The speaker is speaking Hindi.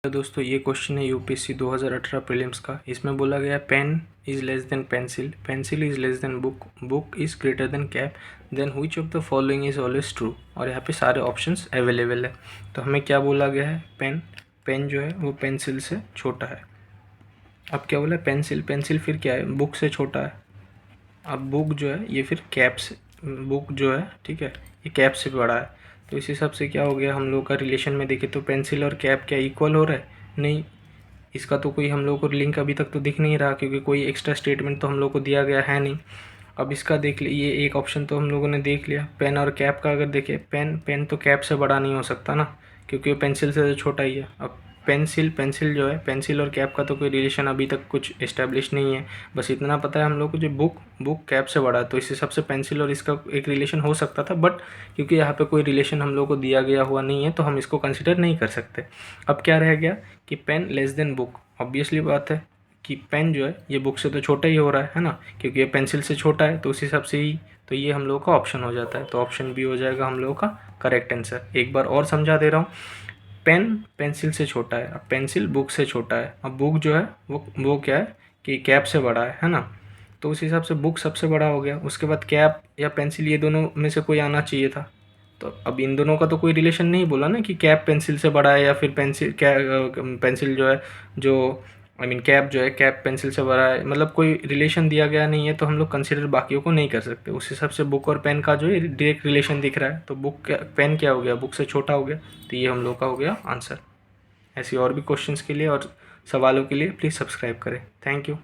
तो दोस्तों ये क्वेश्चन है यूपीएससी 2018 प्रीलिम्स का। इसमें बोला गया pen is less than pencil, pencil is less than book, book is greater than cap, then which of the following is always true. और यहाँ पे सारे ऑप्शंस अवेलेबल है। तो हमें क्या बोला गया है, पेन जो है वो पेंसिल से छोटा है। अब क्या बोला, पेंसिल, पेंसिल फिर क्या है, बुक से छोटा है। अब बुक जो है ये फिर कैप से, बुक जो है ठीक है ये कैप से बड़ा है। तो इस हिसाब से क्या हो गया, हम लोग का रिलेशन में देखें तो पेंसिल और कैप क्या इक्वल हो रहा है, नहीं। इसका तो कोई हम लोग को लिंक अभी तक तो दिख नहीं रहा, क्योंकि कोई एक्स्ट्रा स्टेटमेंट तो हम लोग को दिया गया है नहीं। अब इसका देख लिए, ये एक ऑप्शन तो हम लोगों ने देख लिया। पेन और कैप का अगर देखें, पेन तो कैप से बड़ा नहीं हो सकता ना, क्योंकि वो पेंसिल से तो छोटा ही है। अब पेंसिल जो है, पेंसिल और कैप का तो कोई रिलेशन अभी तक कुछ इस्टेब्लिश नहीं है। बस इतना पता है हम लोग को, जो बुक कैप से बड़ा है, तो इस हिसाब से पेंसिल और इसका एक रिलेशन हो सकता था। बट क्योंकि यहाँ पे कोई रिलेशन हम लोग को दिया गया हुआ नहीं है, तो हम इसको कंसिडर नहीं कर सकते। अब क्या रह गया कि pen less than book. Obviously बात है कि पेन जो है ये बुक से तो छोटा ही हो रहा है ना, क्योंकि ये पेंसिल से छोटा है, तो उस हिसाब से ही तो ये हम लोग का ऑप्शन हो जाता है। तो ऑप्शन बी हो जाएगा हम लोग का करेक्ट आंसर। एक बार और समझा दे रहा हूँ, पेन पेंसिल से छोटा है, अब पेंसिल बुक से छोटा है, अब बुक जो है वो क्या है कि कैप से बड़ा है ना। तो उस हिसाब से बुक सबसे बड़ा हो गया। उसके बाद कैप या पेंसिल, ये दोनों में से कोई आना चाहिए था। तो अब इन दोनों का तो कोई रिलेशन नहीं बोला ना कि कैप पेंसिल से बड़ा है, या फिर पेंसिल जो है, जो कैप जो है कैप पेंसिल से बड़ा है, मतलब कोई रिलेशन दिया गया नहीं है। तो हम लोग कंसिडर बाकियों को नहीं कर सकते। उस हिसाब से बुक और पेन का जो है डायरेक्ट रिलेशन दिख रहा है, तो पेन क्या हो गया, बुक से छोटा हो गया। तो ये हम लोग का हो गया आंसर। ऐसी और भी क्वेश्चंस के लिए और सवालों के लिए प्लीज़ सब्सक्राइब करें। Thank you.